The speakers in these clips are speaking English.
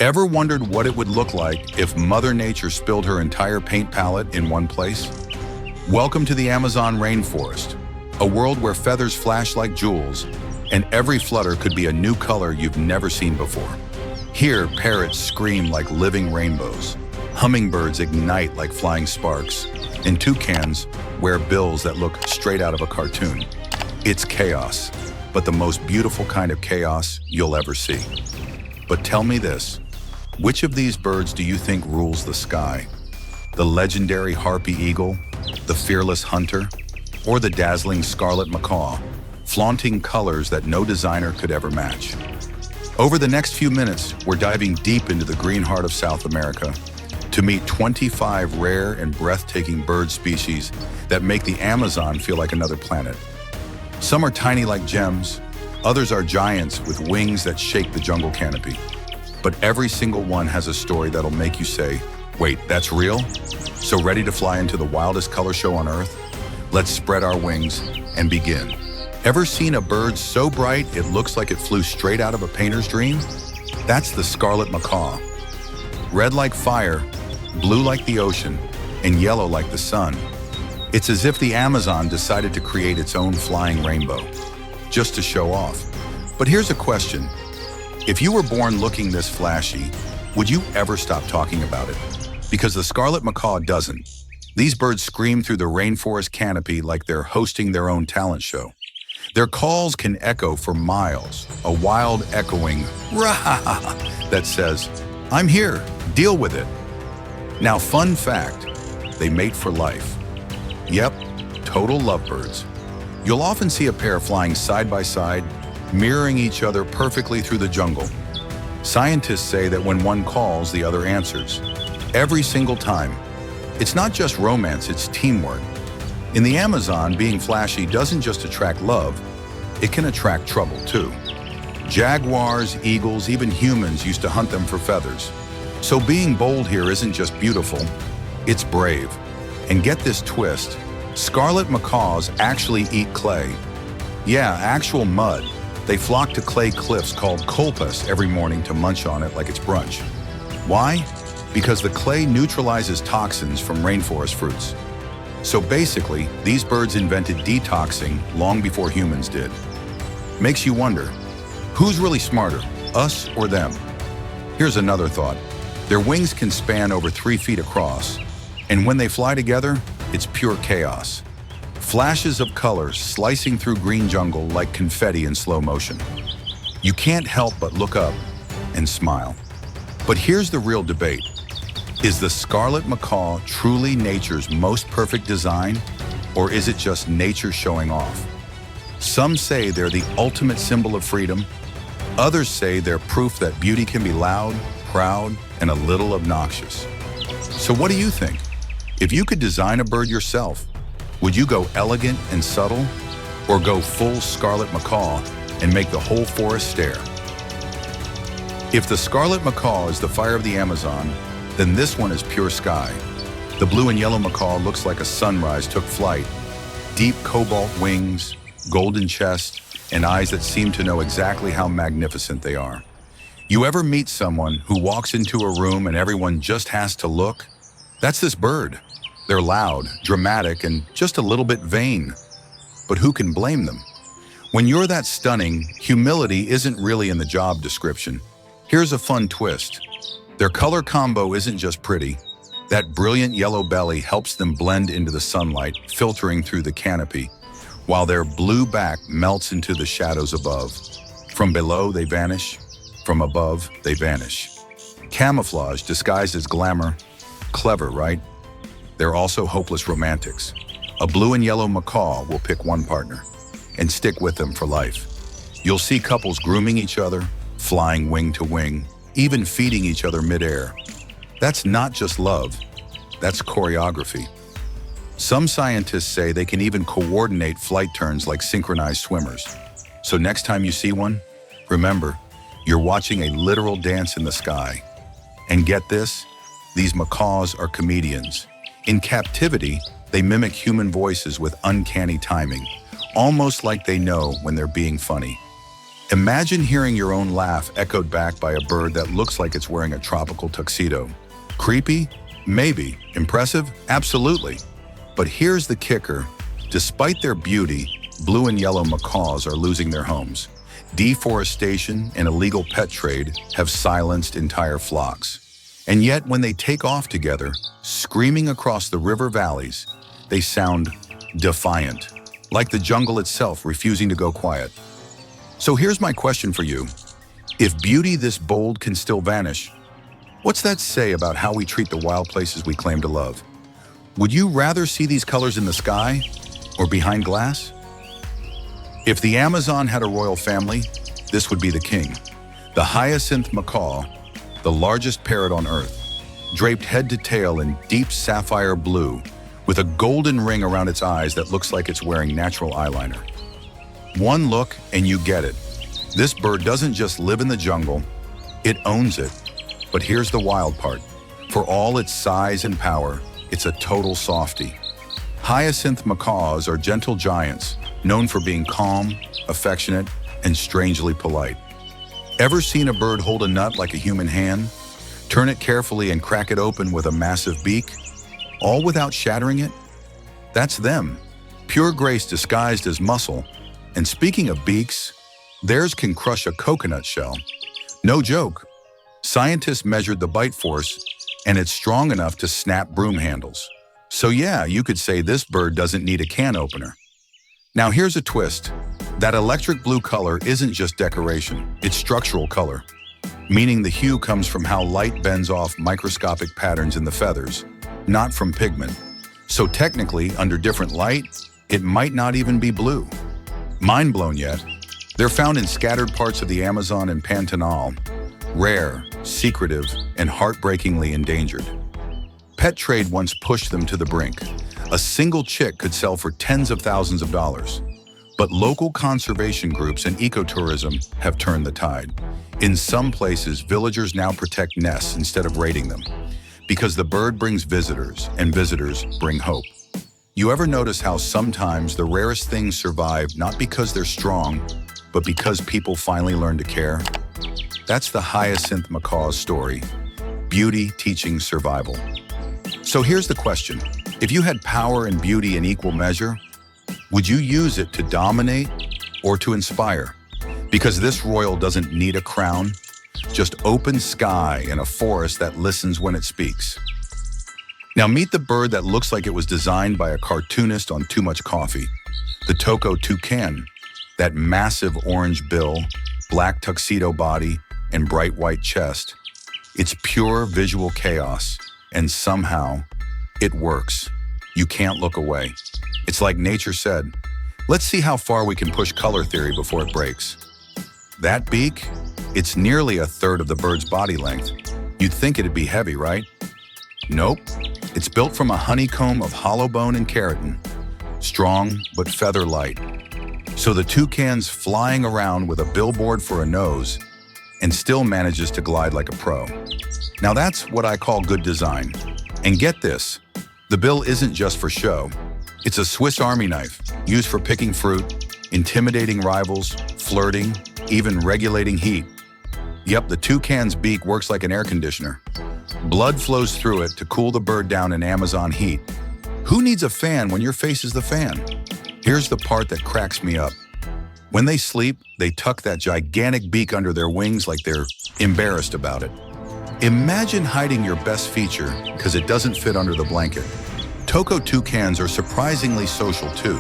Ever wondered what it would look like if Mother Nature spilled her entire paint palette in one place? Welcome to the Amazon rainforest, a world where feathers flash like jewels, and every flutter could be a new color you've never seen before. Here, parrots scream like living rainbows, hummingbirds ignite like flying sparks, and toucans wear bills that look straight out of a cartoon. It's chaos, but the most beautiful kind of chaos you'll ever see. But tell me this, which of these birds do you think rules the sky? The legendary harpy eagle, the fearless hunter, or the dazzling scarlet macaw, flaunting colors that no designer could ever match? Over the next few minutes, we're diving deep into the green heart of South America to meet 25 rare and breathtaking bird species that make the Amazon feel like another planet. Some are tiny like gems, others are giants with wings that shake the jungle canopy. But every single one has a story that'll make you say, wait, that's real? So ready to fly into the wildest color show on Earth? Let's spread our wings and begin. Ever seen a bird so bright it looks like it flew straight out of a painter's dream? That's the scarlet macaw. Red like fire, blue like the ocean, and yellow like the sun. It's as if the Amazon decided to create its own flying rainbow, just to show off. But here's a question. If you were born looking this flashy, would you ever stop talking about it? Because the scarlet macaw doesn't. These birds scream through the rainforest canopy like they're hosting their own talent show. Their calls can echo for miles, a wild echoing rah that says, I'm here, deal with it. Now, fun fact, they mate for life. Yep, total lovebirds. You'll often see a pair flying side by side, mirroring each other perfectly through the jungle. Scientists say that when one calls, the other answers. Every single time. It's not just romance, it's teamwork. In the Amazon, being flashy doesn't just attract love, it can attract trouble too. Jaguars, eagles, even humans used to hunt them for feathers. So being bold here isn't just beautiful, it's brave. And get this twist, scarlet macaws actually eat clay. Yeah, actual mud. They flock to clay cliffs called colpas every morning to munch on it like it's brunch. Why? Because the clay neutralizes toxins from rainforest fruits. So basically, these birds invented detoxing long before humans did. Makes you wonder, who's really smarter, us or them? Here's another thought. Their wings can span over 3 feet across, and when they fly together, it's pure chaos. Flashes of color slicing through green jungle like confetti in slow motion. You can't help but look up and smile. But here's the real debate. Is the scarlet macaw truly nature's most perfect design, or is it just nature showing off? Some say they're the ultimate symbol of freedom. Others say they're proof that beauty can be loud, proud, and a little obnoxious. So what do you think? If you could design a bird yourself, would you go elegant and subtle, or go full scarlet macaw and make the whole forest stare? If the scarlet macaw is the fire of the Amazon, then this one is pure sky. The blue and yellow macaw looks like a sunrise took flight. Deep cobalt wings, golden chest, and eyes that seem to know exactly how magnificent they are. You ever meet someone who walks into a room and everyone just has to look? That's this bird. They're loud, dramatic, and just a little bit vain. But who can blame them? When you're that stunning, humility isn't really in the job description. Here's a fun twist. Their color combo isn't just pretty. That brilliant yellow belly helps them blend into the sunlight, filtering through the canopy, while their blue back melts into the shadows above. From below, they vanish. From above, they vanish. Camouflage disguised as glamour. Clever, right? They're also hopeless romantics. A blue and yellow macaw will pick one partner and stick with them for life. You'll see couples grooming each other, flying wing to wing, even feeding each other midair. That's not just love, that's choreography. Some scientists say they can even coordinate flight turns like synchronized swimmers. So next time you see one, remember, you're watching a literal dance in the sky. And get this, these macaws are comedians. In captivity, they mimic human voices with uncanny timing, almost like they know when they're being funny. Imagine hearing your own laugh echoed back by a bird that looks like it's wearing a tropical tuxedo. Creepy? Maybe. Impressive? Absolutely. But here's the kicker. Despite their beauty, blue and yellow macaws are losing their homes. Deforestation and illegal pet trade have silenced entire flocks. And yet, when they take off together, screaming across the river valleys, they sound defiant, like the jungle itself refusing to go quiet. So here's my question for you. If beauty this bold can still vanish, what's that say about how we treat the wild places we claim to love? Would you rather see these colors in the sky or behind glass? If the Amazon had a royal family, this would be the king. The hyacinth macaw, the largest parrot on Earth, draped head to tail in deep sapphire blue, with a golden ring around its eyes that looks like it's wearing natural eyeliner. One look and you get it. This bird doesn't just live in the jungle, it owns it. But here's the wild part. For all its size and power, it's a total softie. Hyacinth macaws are gentle giants, known for being calm, affectionate, and strangely polite. Ever seen a bird hold a nut like a human hand? Turn it carefully and crack it open with a massive beak? All without shattering it? That's them. Pure grace disguised as muscle. And speaking of beaks, theirs can crush a coconut shell. No joke. Scientists measured the bite force, and it's strong enough to snap broom handles. So yeah, you could say this bird doesn't need a can opener. Now here's a twist. That electric blue color isn't just decoration, it's structural color, meaning the hue comes from how light bends off microscopic patterns in the feathers, not from pigment. So technically, under different light, it might not even be blue. Mind blown yet? They're found in scattered parts of the Amazon and Pantanal, rare, secretive, and heartbreakingly endangered. Pet trade once pushed them to the brink. A single chick could sell for tens of thousands of dollars. But local conservation groups and ecotourism have turned the tide. In some places, villagers now protect nests instead of raiding them, because the bird brings visitors, and visitors bring hope. You ever notice how sometimes the rarest things survive not because they're strong, but because people finally learn to care? That's the hyacinth macaw's story. Beauty teaching survival. So here's the question. If you had power and beauty in equal measure, would you use it to dominate or to inspire? Because this royal doesn't need a crown, just open sky and a forest that listens when it speaks. Now meet the bird that looks like it was designed by a cartoonist on too much coffee. The toucan, that massive orange bill, black tuxedo body, and bright white chest. It's pure visual chaos, and somehow it works. You can't look away. It's like nature said, let's see how far we can push color theory before it breaks. That beak, it's nearly a third of the bird's body length. You'd think it'd be heavy, right? Nope. It's built from a honeycomb of hollow bone and keratin, strong but feather light. So the toucan's flying around with a billboard for a nose and still manages to glide like a pro. Now that's what I call good design. And get this, the bill isn't just for show. It's a Swiss Army knife, used for picking fruit, intimidating rivals, flirting, even regulating heat. Yep, the toucan's beak works like an air conditioner. Blood flows through it to cool the bird down in Amazon heat. Who needs a fan when your face is the fan? Here's the part that cracks me up. When they sleep, they tuck that gigantic beak under their wings like they're embarrassed about it. Imagine hiding your best feature because it doesn't fit under the blanket. Toucans are surprisingly social too.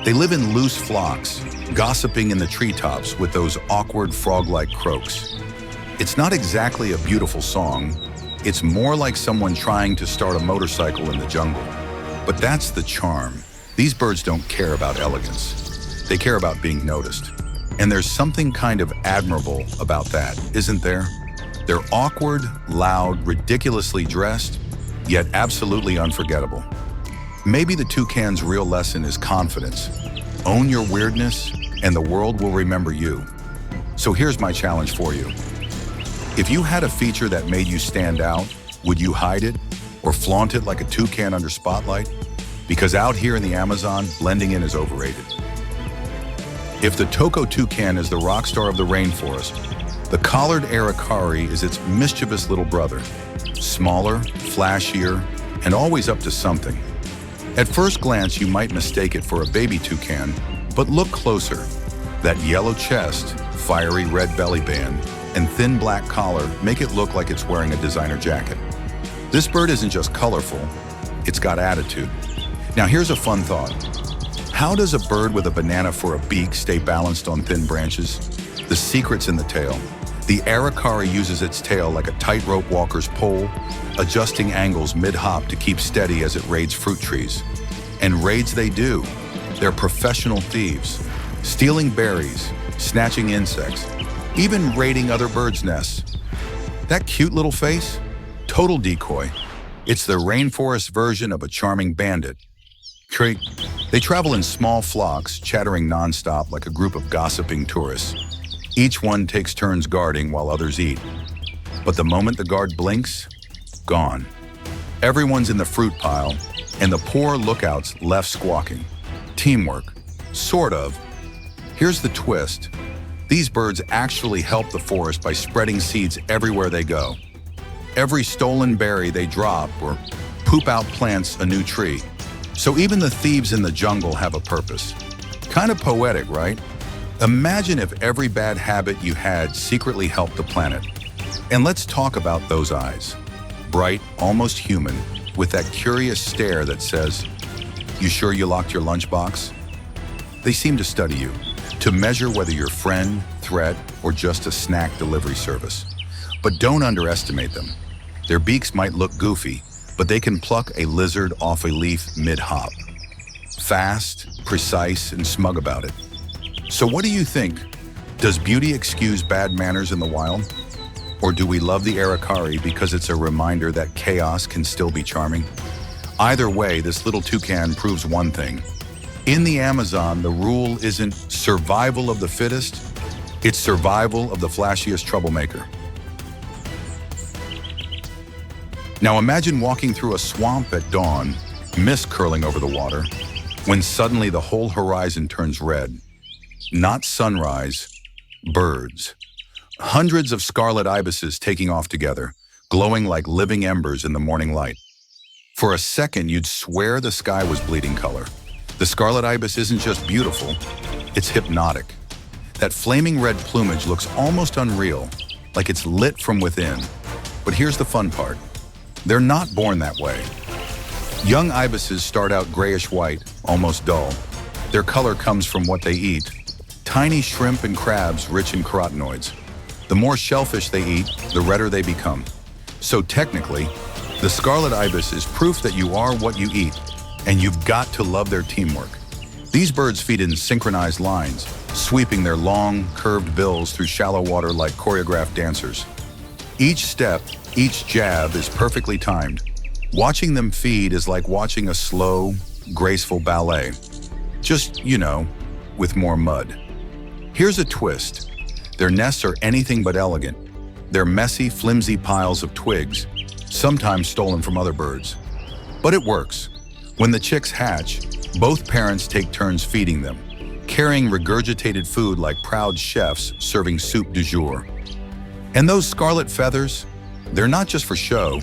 They live in loose flocks, gossiping in the treetops with those awkward frog-like croaks. It's not exactly a beautiful song. It's more like someone trying to start a motorcycle in the jungle. But that's the charm. These birds don't care about elegance. They care about being noticed. And there's something kind of admirable about that, isn't there? They're awkward, loud, ridiculously dressed, yet absolutely unforgettable. Maybe the toucan's real lesson is confidence. Own your weirdness, and the world will remember you. So here's my challenge for you. If you had a feature that made you stand out, would you hide it or flaunt it like a toucan under spotlight? Because out here in the Amazon, blending in is overrated. If the Toko toucan is the rock star of the rainforest, the collared aracari is its mischievous little brother, smaller, flashier, and always up to something. At first glance, you might mistake it for a baby toucan, but look closer. That yellow chest, fiery red belly band, and thin black collar make it look like it's wearing a designer jacket. This bird isn't just colorful, it's got attitude. Now here's a fun thought. How does a bird with a banana for a beak stay balanced on thin branches? The secret's in the tail. The aracari uses its tail like a tightrope walker's pole, adjusting angles mid-hop to keep steady as it raids fruit trees. And raids they do. They're professional thieves, stealing berries, snatching insects, even raiding other birds' nests. That cute little face? Total decoy. It's the rainforest version of a charming bandit. They travel in small flocks, chattering nonstop like a group of gossiping tourists. Each one takes turns guarding while others eat. But the moment the guard blinks, gone. Everyone's in the fruit pile, and the poor lookouts left squawking. Teamwork. Sort of. Here's the twist. These birds actually help the forest by spreading seeds everywhere they go. Every stolen berry they drop or poop out plants a new tree. So even the thieves in the jungle have a purpose. Kind of poetic, right? Imagine if every bad habit you had secretly helped the planet. And let's talk about those eyes. Bright, almost human, with that curious stare that says, "You sure you locked your lunchbox?" They seem to study you, to measure whether you're friend, threat, or just a snack delivery service. But don't underestimate them. Their beaks might look goofy, but they can pluck a lizard off a leaf mid-hop. Fast, precise, and smug about it. So what do you think? Does beauty excuse bad manners in the wild? Or do we love the aracari because it's a reminder that chaos can still be charming? Either way, this little toucan proves one thing. In the Amazon, the rule isn't survival of the fittest, it's survival of the flashiest troublemaker. Now imagine walking through a swamp at dawn, mist curling over the water, when suddenly the whole horizon turns red. Not sunrise, birds. Hundreds of scarlet ibises taking off together, glowing like living embers in the morning light. For a second, you'd swear the sky was bleeding color. The scarlet ibis isn't just beautiful, it's hypnotic. That flaming red plumage looks almost unreal, like it's lit from within. But here's the fun part. They're not born that way. Young ibises start out grayish-white, almost dull. Their color comes from what they eat. Tiny shrimp and crabs rich in carotenoids. The more shellfish they eat, the redder they become. So technically, the scarlet ibis is proof that you are what you eat, and you've got to love their teamwork. These birds feed in synchronized lines, sweeping their long, curved bills through shallow water like choreographed dancers. Each step, each jab is perfectly timed. Watching them feed is like watching a slow, graceful ballet. Just, with more mud. Here's a twist. Their nests are anything but elegant. They're messy, flimsy piles of twigs, sometimes stolen from other birds. But it works. When the chicks hatch, both parents take turns feeding them, carrying regurgitated food like proud chefs serving soup du jour. And those scarlet feathers, they're not just for show.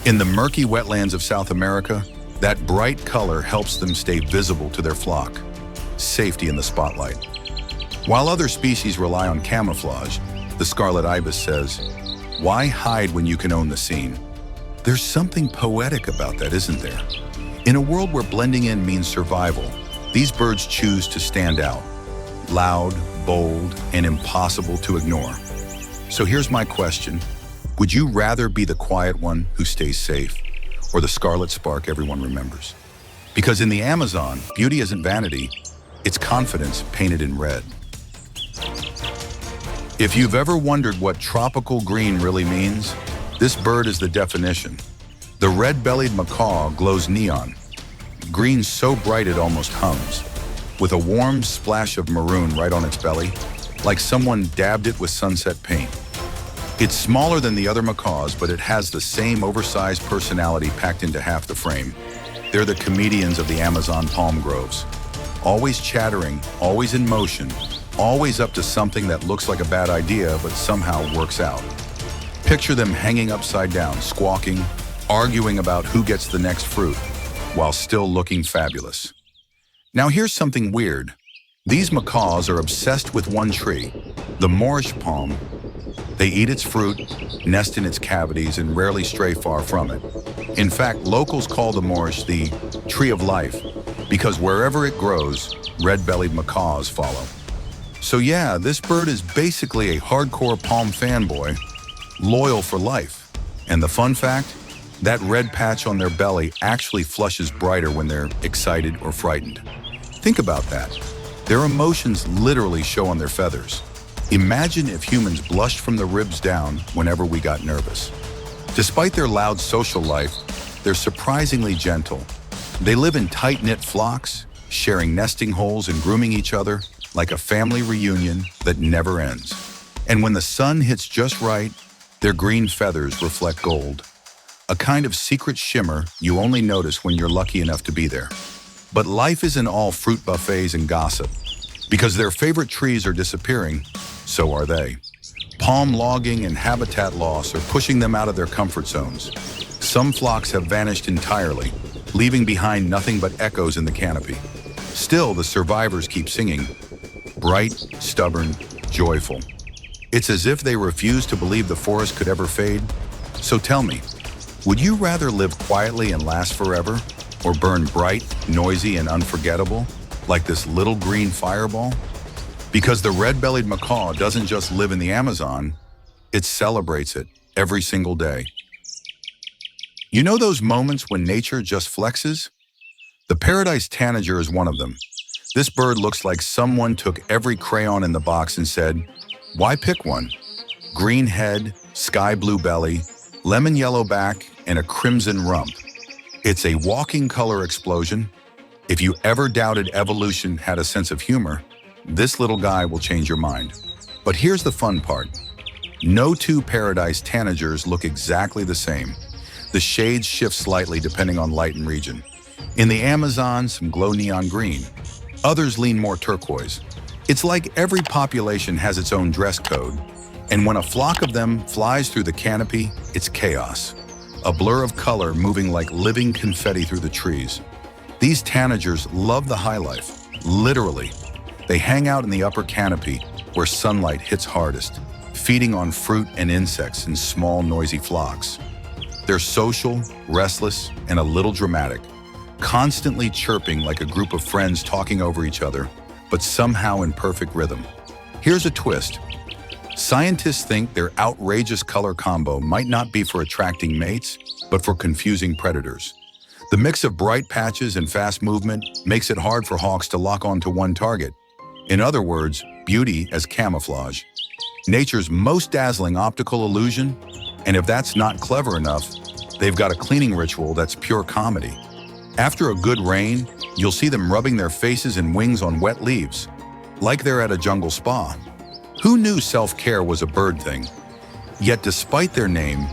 In the murky wetlands of South America, that bright color helps them stay visible to their flock. Safety in the spotlight. While other species rely on camouflage, the scarlet ibis says, "Why hide when you can own the scene?" There's something poetic about that, isn't there? In a world where blending in means survival, these birds choose to stand out. Loud, bold, and impossible to ignore. So here's my question. Would you rather be the quiet one who stays safe, or the scarlet spark everyone remembers? Because in the Amazon, beauty isn't vanity, it's confidence painted in red. If you've ever wondered what tropical green really means, this bird is the definition. The red-bellied macaw glows neon, green so bright it almost hums, with a warm splash of maroon right on its belly, like someone dabbed it with sunset paint. It's smaller than the other macaws, but it has the same oversized personality packed into half the frame. They're the comedians of the Amazon palm groves. always chattering, always in motion, always up to something that looks like a bad idea but somehow works out. Picture them hanging upside down, squawking, arguing about who gets the next fruit, while still looking fabulous. Now here's something weird. These macaws are obsessed with one tree, the Moorish palm. They eat its fruit, nest in its cavities, and rarely stray far from it. In fact, locals call the Moorish the tree of life, because wherever it grows, red-bellied macaws follow. So yeah, this bird is basically a hardcore palm fanboy, loyal for life. And the fun fact? That red patch on their belly actually flushes brighter when they're excited or frightened. Think about that. Their emotions literally show on their feathers. Imagine if humans blushed from the ribs down whenever we got nervous. Despite their loud social life, they're surprisingly gentle. They live in tight-knit flocks, sharing nesting holes and grooming each other like a family reunion that never ends. And when the sun hits just right, their green feathers reflect gold, a kind of secret shimmer you only notice when you're lucky enough to be there. But life isn't all fruit buffets and gossip. Because their favorite trees are disappearing, so are they. Palm logging and habitat loss are pushing them out of their comfort zones. Some flocks have vanished entirely, leaving behind nothing but echoes in the canopy. Still, the survivors keep singing, bright, stubborn, joyful. It's as if they refuse to believe the forest could ever fade. So tell me, would you rather live quietly and last forever, or burn bright, noisy, and unforgettable, like this little green fireball? Because the red-bellied macaw doesn't just live in the Amazon, it celebrates it every single day. You know those moments when nature just flexes? The paradise tanager is one of them. This bird looks like someone took every crayon in the box and said, why pick one? Green head, sky blue belly, lemon yellow back, and a crimson rump. It's a walking color explosion. If you ever doubted evolution had a sense of humor, this little guy will change your mind. But here's the fun part. No two paradise tanagers look exactly the same. The shades shift slightly depending on light and region. In the Amazon, some glow neon green. Others lean more turquoise. It's like every population has its own dress code, and when a flock of them flies through the canopy, it's chaos. A blur of color moving like living confetti through the trees. These tanagers love the high life, literally. They hang out in the upper canopy where sunlight hits hardest, feeding on fruit and insects in small, noisy flocks. They're social, restless, and a little dramatic, constantly chirping like a group of friends talking over each other, but somehow in perfect rhythm. Here's a twist. Scientists think their outrageous color combo might not be for attracting mates, but for confusing predators. The mix of bright patches and fast movement makes it hard for hawks to lock onto one target. In other words, beauty as camouflage. Nature's most dazzling optical illusion, and if that's not clever enough, they've got a cleaning ritual that's pure comedy. After a good rain, you'll see them rubbing their faces and wings on wet leaves, like they're at a jungle spa. Who knew self-care was a bird thing? Yet despite their name,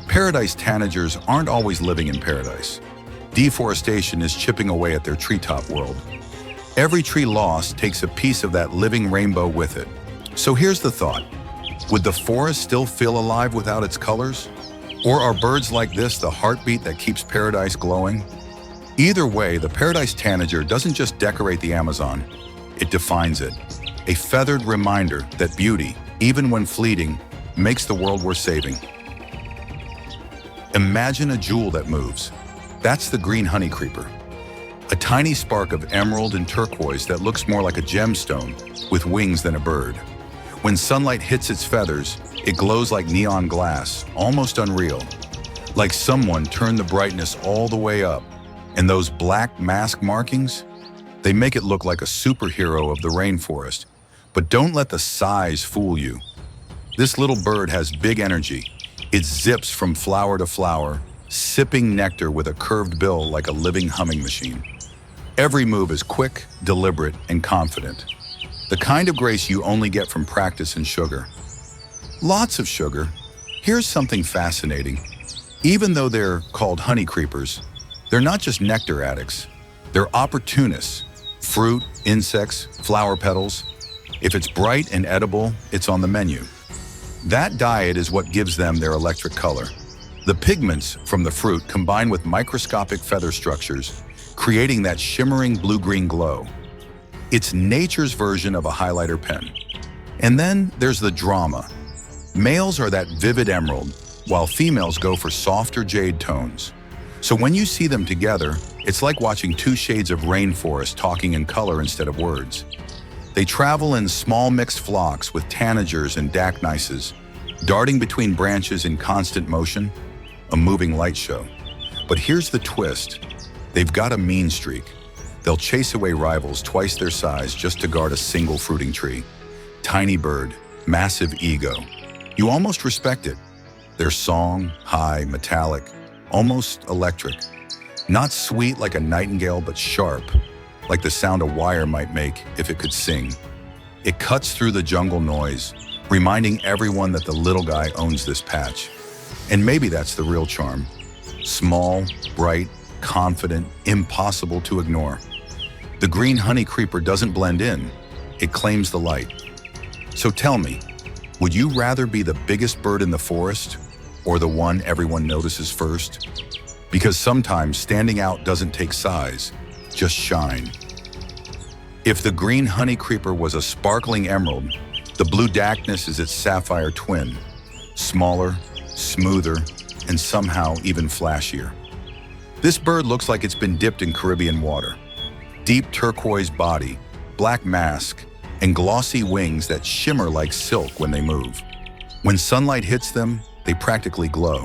paradise tanagers aren't always living in paradise. Deforestation is chipping away at their treetop world. Every tree lost takes a piece of that living rainbow with it. So here's the thought. Would the forest still feel alive without its colors? Or are birds like this the heartbeat that keeps paradise glowing? Either way, the paradise tanager doesn't just decorate the Amazon, it defines it. A feathered reminder that beauty, even when fleeting, makes the world worth saving. Imagine a jewel that moves. That's the green honeycreeper. A tiny spark of emerald and turquoise that looks more like a gemstone with wings than a bird. When sunlight hits its feathers, it glows like neon glass, almost unreal. Like someone turned the brightness all the way up. And those black mask markings, they make it look like a superhero of the rainforest. But don't let the size fool you. This little bird has big energy. It zips from flower to flower, sipping nectar with a curved bill like a living humming machine. Every move is quick, deliberate, and confident. The kind of grace you only get from practice and sugar. Lots of sugar. Here's something fascinating. Even though they're called honey creepers, they're not just nectar addicts. They're opportunists. Fruit, insects, flower petals. If it's bright and edible, it's on the menu. That diet is what gives them their electric color. The pigments from the fruit combine with microscopic feather structures, creating that shimmering blue-green glow. It's nature's version of a highlighter pen. And then there's the drama. Males are that vivid emerald, while females go for softer jade tones. So when you see them together, it's like watching two shades of rainforest talking in color instead of words. They travel in small mixed flocks with tanagers and dacnyces, darting between branches in constant motion, a moving light show. But here's the twist. They've got a mean streak. They'll chase away rivals twice their size just to guard a single fruiting tree. Tiny bird, massive ego. You almost respect it. Their song, high, metallic, almost electric. Not sweet like a nightingale, but sharp, like the sound a wire might make if it could sing. It cuts through the jungle noise, reminding everyone that the little guy owns this patch. And maybe that's the real charm. Small, bright, confident, impossible to ignore. The green honey creeper doesn't blend in, it claims the light. So tell me, would you rather be the biggest bird in the forest or the one everyone notices first? Because sometimes standing out doesn't take size, just shine. If the green honey creeper was a sparkling emerald, the blue dacnus is its sapphire twin, smaller, smoother, and somehow even flashier. This bird looks like it's been dipped in Caribbean water. Deep turquoise body, black mask, and glossy wings that shimmer like silk when they move. When sunlight hits them, they practically glow.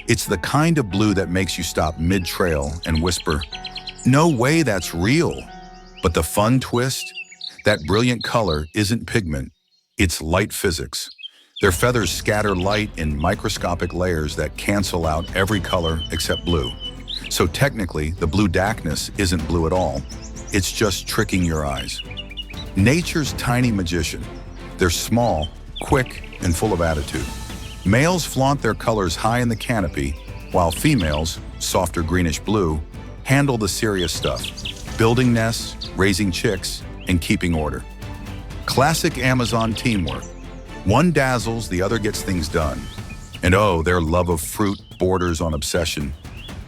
It's the kind of blue that makes you stop mid-trail and whisper, "No way, that's real." But the fun twist? That brilliant color isn't pigment, it's light physics. Their feathers scatter light in microscopic layers that cancel out every color except blue. So technically, the blue dacnus isn't blue at all. It's just tricking your eyes. Nature's tiny magician. They're small, quick, and full of attitude. Males flaunt their colors high in the canopy, while females, softer greenish blue, handle the serious stuff, building nests, raising chicks, and keeping order. Classic Amazon teamwork. One dazzles, the other gets things done. And oh, their love of fruit borders on obsession.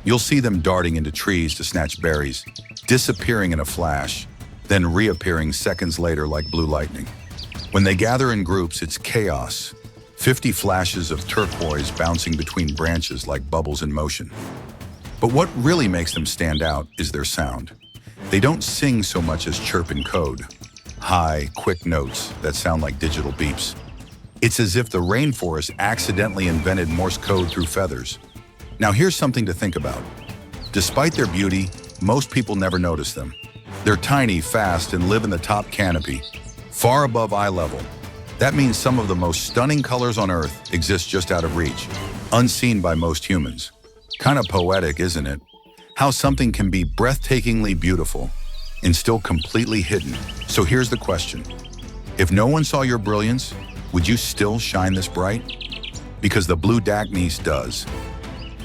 You'll see them darting into trees to snatch berries, disappearing in a flash, then reappearing seconds later like blue lightning. When they gather in groups, it's chaos. 50 flashes of turquoise bouncing between branches like bubbles in motion. But what really makes them stand out is their sound. They don't sing so much as chirp and code. High, quick notes that sound like digital beeps. It's as if the rainforest accidentally invented Morse code through feathers. Now here's something to think about. Despite their beauty, most people never notice them. They're tiny, fast, and live in the top canopy, far above eye level. That means some of the most stunning colors on Earth exist just out of reach, unseen by most humans. Kind of poetic, isn't it? How something can be breathtakingly beautiful and still completely hidden. So here's the question. If no one saw your brilliance, would you still shine this bright? Because the blue dacnus does.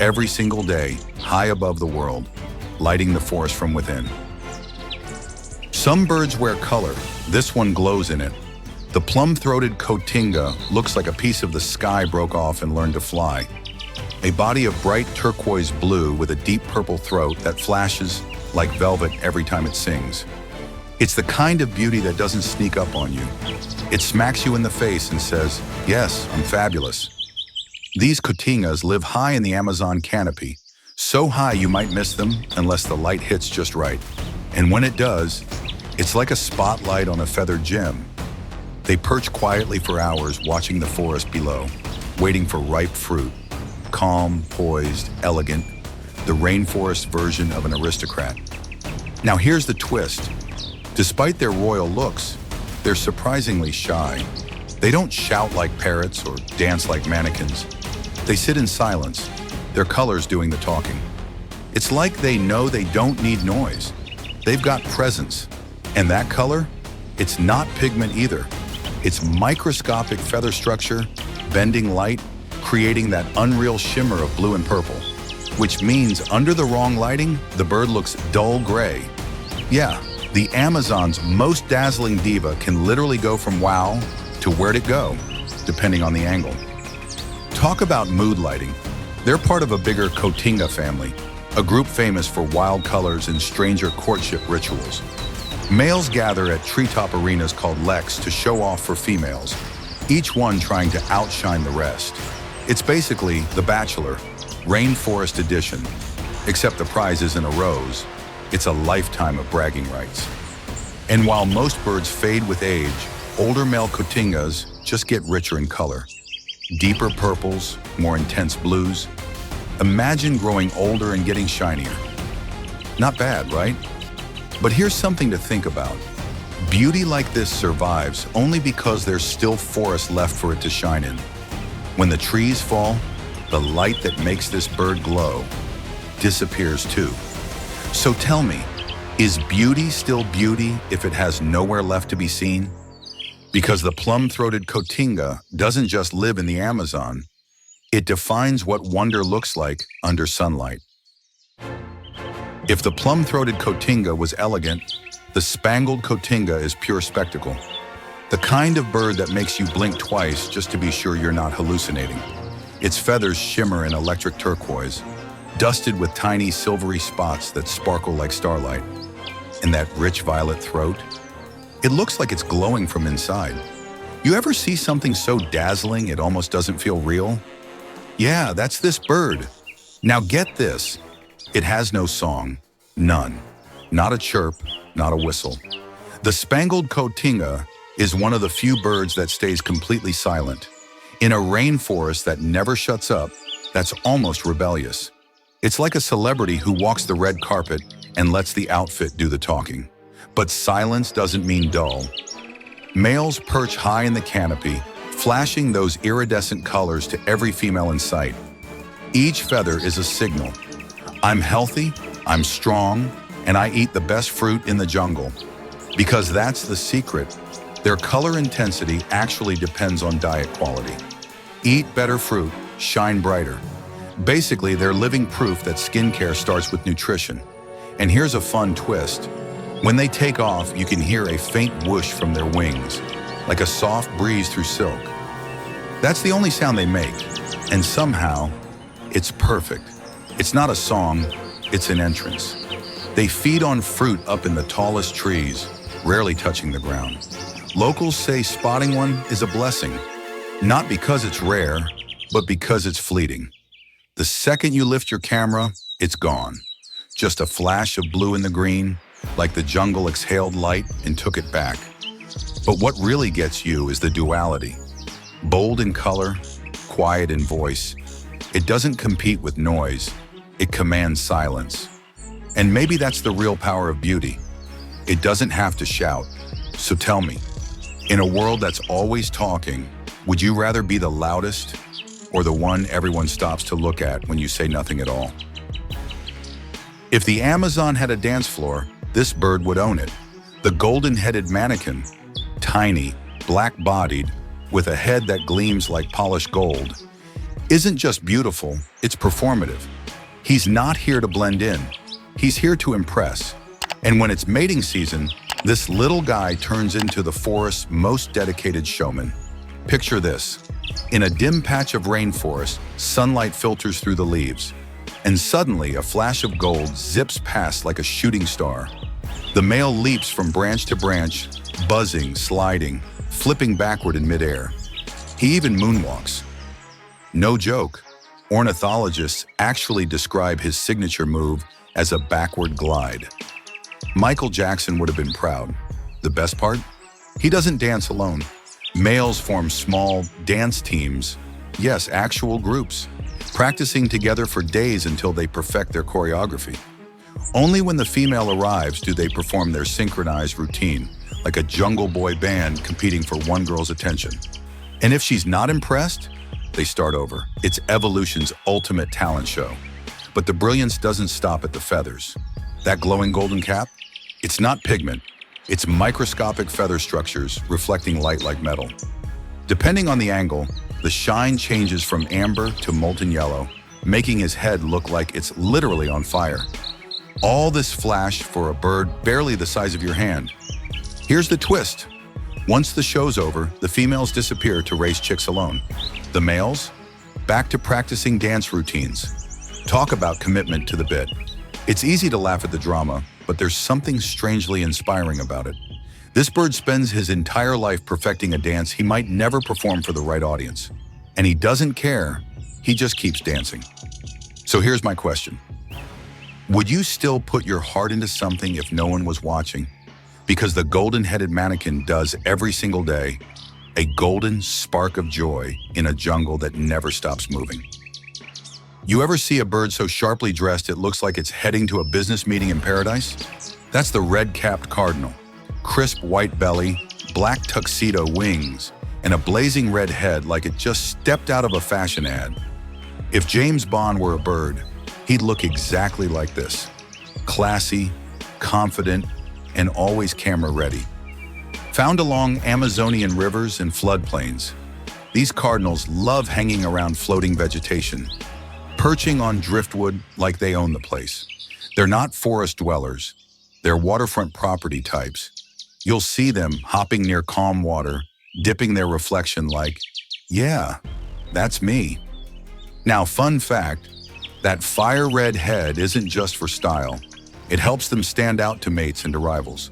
Every single day, high above the world, lighting the forest from within. Some birds wear color. This one glows in it. The plum-throated cotinga looks like a piece of the sky broke off and learned to fly. A body of bright turquoise blue with a deep purple throat that flashes like velvet every time it sings. It's the kind of beauty that doesn't sneak up on you. It smacks you in the face and says, "Yes, I'm fabulous." These cotingas live high in the Amazon canopy, so high you might miss them unless the light hits just right. And when it does, it's like a spotlight on a feathered gem. They perch quietly for hours watching the forest below, waiting for ripe fruit. Calm, poised, elegant, the rainforest version of an aristocrat. Now here's the twist. Despite their royal looks, they're surprisingly shy. They don't shout like parrots or dance like mannequins. They sit in silence, their colors doing the talking. It's like they know they don't need noise. They've got presence. And that color? It's not pigment either. It's microscopic feather structure, bending light, creating that unreal shimmer of blue and purple. Which means under the wrong lighting, the bird looks dull gray. Yeah, The Amazon's most dazzling diva can literally go from wow to where'd it go, depending on the angle. Talk about mood lighting. They're part of a bigger Cotinga family, a group famous for wild colors and stranger courtship rituals. Males gather at treetop arenas called leks to show off for females, each one trying to outshine the rest. It's basically The Bachelor, Rainforest edition, except the prize isn't a rose, it's a lifetime of bragging rights. And while most birds fade with age, older male Cotingas just get richer in color. Deeper purples, more intense blues. Imagine growing older and getting shinier. Not bad, right? But here's something to think about. Beauty like this survives only because there's still forest left for it to shine in. When the trees fall, the light that makes this bird glow disappears too. So tell me, is beauty still beauty if it has nowhere left to be seen? Because the plum-throated Cotinga doesn't just live in the Amazon, it defines what wonder looks like under sunlight. If the plum-throated Cotinga was elegant, the spangled Cotinga is pure spectacle. The kind of bird that makes you blink twice just to be sure you're not hallucinating. Its feathers shimmer in electric turquoise, dusted with tiny silvery spots that sparkle like starlight. And that rich violet throat, it looks like it's glowing from inside. You ever see something so dazzling it almost doesn't feel real? Yeah, that's this bird. Now get this, it has no song, none. Not a chirp, not a whistle. The spangled Cotinga is one of the few birds that stays completely silent. In a rainforest that never shuts up, that's almost rebellious. It's like a celebrity who walks the red carpet and lets the outfit do the talking. But silence doesn't mean dull. Males perch high in the canopy, flashing those iridescent colors to every female in sight. Each feather is a signal. I'm healthy, I'm strong, and I eat the best fruit in the jungle. Because that's the secret. Their color intensity actually depends on diet quality. Eat better fruit, shine brighter. Basically, they're living proof that skincare starts with nutrition. And here's a fun twist. When they take off, you can hear a faint whoosh from their wings, like a soft breeze through silk. That's the only sound they make, and somehow, it's perfect. It's not a song, it's an entrance. They feed on fruit up in the tallest trees, rarely touching the ground. Locals say spotting one is a blessing, not because it's rare, but because it's fleeting. The second you lift your camera, it's gone. Just a flash of blue in the green, like the jungle exhaled light and took it back. But what really gets you is the duality. Bold in color, quiet in voice. It doesn't compete with noise, it commands silence. And maybe that's the real power of beauty. It doesn't have to shout. So tell me, in a world that's always talking, would you rather be the loudest or the one everyone stops to look at when you say nothing at all? If the Amazon had a dance floor, this bird would own it. The golden-headed mannequin, tiny, black-bodied, with a head that gleams like polished gold, isn't just beautiful, it's performative. He's not here to blend in. He's here to impress. And when it's mating season, this little guy turns into the forest's most dedicated showman. Picture this. In a dim patch of rainforest, sunlight filters through the leaves, and suddenly a flash of gold zips past like a shooting star. The male leaps from branch to branch, buzzing, sliding, flipping backward in midair. He even moonwalks. No joke, ornithologists actually describe his signature move as a backward glide. Michael Jackson would have been proud. The best part? He doesn't dance alone. Males form small dance teams, yes, actual groups, practicing together for days until they perfect their choreography. Only when the female arrives do they perform their synchronized routine, like a Jungle Boy band competing for one girl's attention. And if she's not impressed, they start over. It's evolution's ultimate talent show. But the brilliance doesn't stop at the feathers. That glowing golden cap? It's not pigment. It's microscopic feather structures reflecting light like metal. Depending on the angle, the shine changes from amber to molten yellow, making his head look like it's literally on fire. All this flash for a bird barely the size of your hand. Here's the twist. Once the show's over, the females disappear to raise chicks alone. The males? Back to practicing dance routines. Talk about commitment to the bit. It's easy to laugh at the drama, but there's something strangely inspiring about it. This bird spends his entire life perfecting a dance he might never perform for the right audience. And he doesn't care, he just keeps dancing. So here's my question. Would you still put your heart into something if no one was watching? Because the golden-headed mannequin does every single day, a golden spark of joy in a jungle that never stops moving. You ever see a bird so sharply dressed it looks like it's heading to a business meeting in paradise? That's the red-capped cardinal. Crisp white belly, black tuxedo wings, and a blazing red head like it just stepped out of a fashion ad. If James Bond were a bird, he'd look exactly like this. Classy, confident, and always camera ready. Found along Amazonian rivers and floodplains, these cardinals love hanging around floating vegetation, perching on driftwood like they own the place. They're not forest dwellers, they're waterfront property types. You'll see them hopping near calm water, dipping their reflection like, yeah, that's me. Now, fun fact, that fire red head isn't just for style. It helps them stand out to mates and to rivals.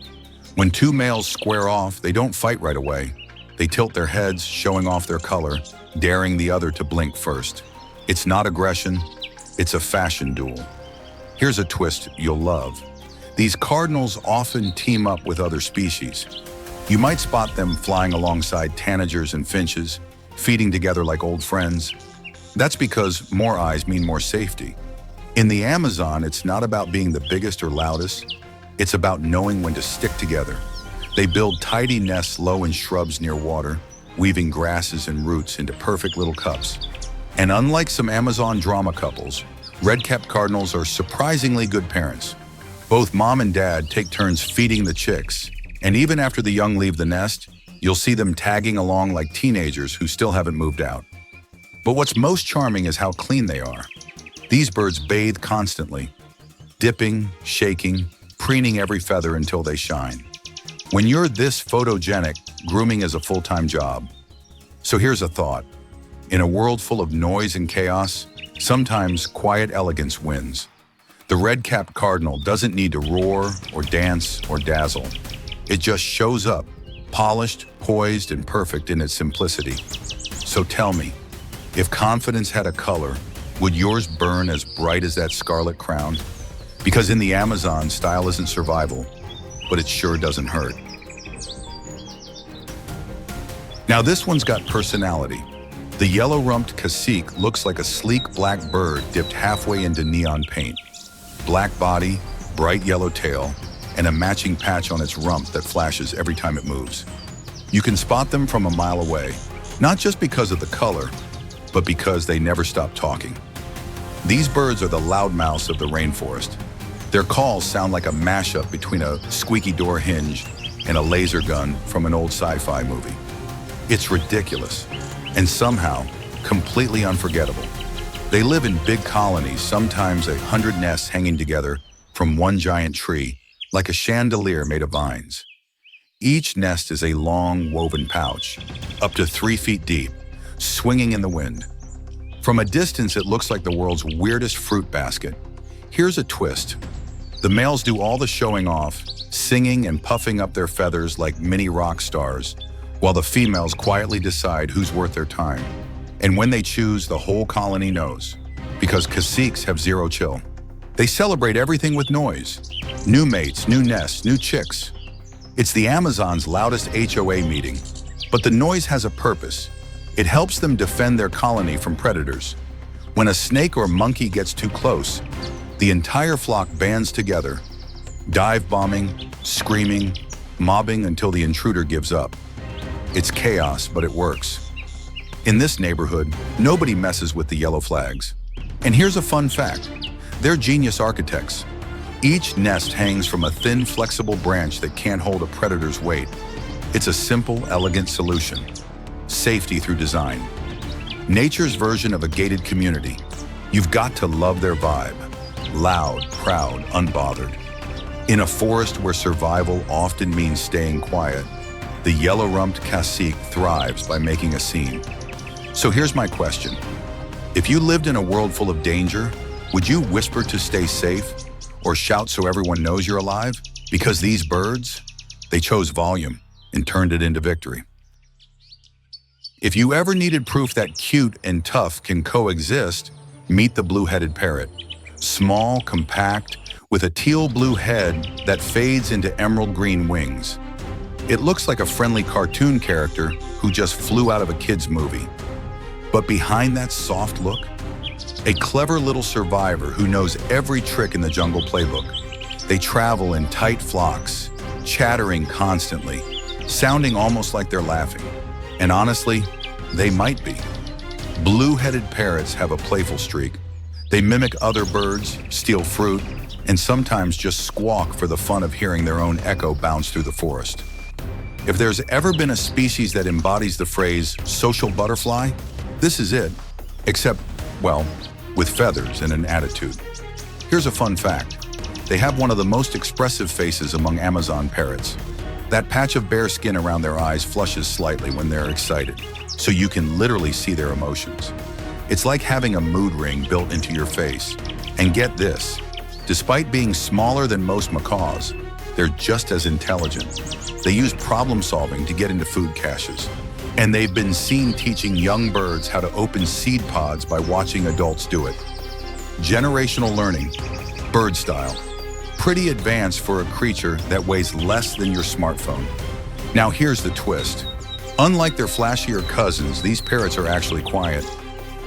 When two males square off, they don't fight right away. They tilt their heads, showing off their color, daring the other to blink first. It's not aggression, it's a fashion duel. Here's a twist you'll love. These cardinals often team up with other species. You might spot them flying alongside tanagers and finches, feeding together like old friends. That's because more eyes mean more safety. In the Amazon, it's not about being the biggest or loudest. It's about knowing when to stick together. They build tidy nests low in shrubs near water, weaving grasses and roots into perfect little cups. And unlike some Amazon drama couples, red-capped cardinals are surprisingly good parents. Both mom and dad take turns feeding the chicks, and even after the young leave the nest, you'll see them tagging along like teenagers who still haven't moved out. But what's most charming is how clean they are. These birds bathe constantly, dipping, shaking, preening every feather until they shine. When you're this photogenic, grooming is a full-time job. So here's a thought. In a world full of noise and chaos, sometimes quiet elegance wins. The red-capped cardinal doesn't need to roar or dance or dazzle. It just shows up, polished, poised, and perfect in its simplicity. So tell me, if confidence had a color, would yours burn as bright as that scarlet crown? Because in the Amazon, style isn't survival, but it sure doesn't hurt. Now this one's got personality. The yellow-rumped cacique looks like a sleek black bird dipped halfway into neon paint. Black body, bright yellow tail, and a matching patch on its rump that flashes every time it moves. You can spot them from a mile away, not just because of the color, but because they never stop talking. These birds are the loudmouths of the rainforest. Their calls sound like a mashup between a squeaky door hinge and a laser gun from an old sci-fi movie. It's ridiculous, and somehow completely unforgettable. They live in big colonies, sometimes 100 nests hanging together from one giant tree, like a chandelier made of vines. Each nest is a long, woven pouch, up to 3 feet deep, swinging in the wind. From a distance, it looks like the world's weirdest fruit basket. Here's a twist. The males do all the showing off, singing and puffing up their feathers like mini rock stars, while the females quietly decide who's worth their time. And when they choose, the whole colony knows, because caciques have zero chill. They celebrate everything with noise. New mates, new nests, new chicks. It's the Amazon's loudest HOA meeting, but the noise has a purpose. It helps them defend their colony from predators. When a snake or monkey gets too close, the entire flock bands together, dive bombing, screaming, mobbing until the intruder gives up. It's chaos, but it works. In this neighborhood, nobody messes with the yellow flags. And here's a fun fact. They're genius architects. Each nest hangs from a thin, flexible branch that can't hold a predator's weight. It's a simple, elegant solution. Safety through design. Nature's version of a gated community. You've got to love their vibe. loud, proud, unbothered. In a forest where survival often means staying quiet, the yellow-rumped cacique thrives by making a scene. So here's my question. If you lived in a world full of danger, would you whisper to stay safe or shout so everyone knows you're alive? Because these birds, they chose volume and turned it into victory. If you ever needed proof that cute and tough can coexist, meet the blue-headed parrot. Small, compact, with a teal-blue head that fades into emerald-green wings. It looks like a friendly cartoon character who just flew out of a kid's movie. But behind that soft look, a clever little survivor who knows every trick in the jungle playbook. They travel in tight flocks, chattering constantly, sounding almost like they're laughing. And honestly, they might be. Blue-headed parrots have a playful streak. They mimic other birds, steal fruit, and sometimes just squawk for the fun of hearing their own echo bounce through the forest. If there's ever been a species that embodies the phrase social butterfly, this is it. Except, well, with feathers and an attitude. Here's a fun fact. They have one of the most expressive faces among Amazon parrots. That patch of bare skin around their eyes flushes slightly when they're excited, so you can literally see their emotions. It's like having a mood ring built into your face. And get this, despite being smaller than most macaws, they're just as intelligent. They use problem solving to get into food caches. And they've been seen teaching young birds how to open seed pods by watching adults do it. Generational learning, bird style. Pretty advanced for a creature that weighs less than your smartphone. Now here's the twist. Unlike their flashier cousins, these parrots are actually quiet.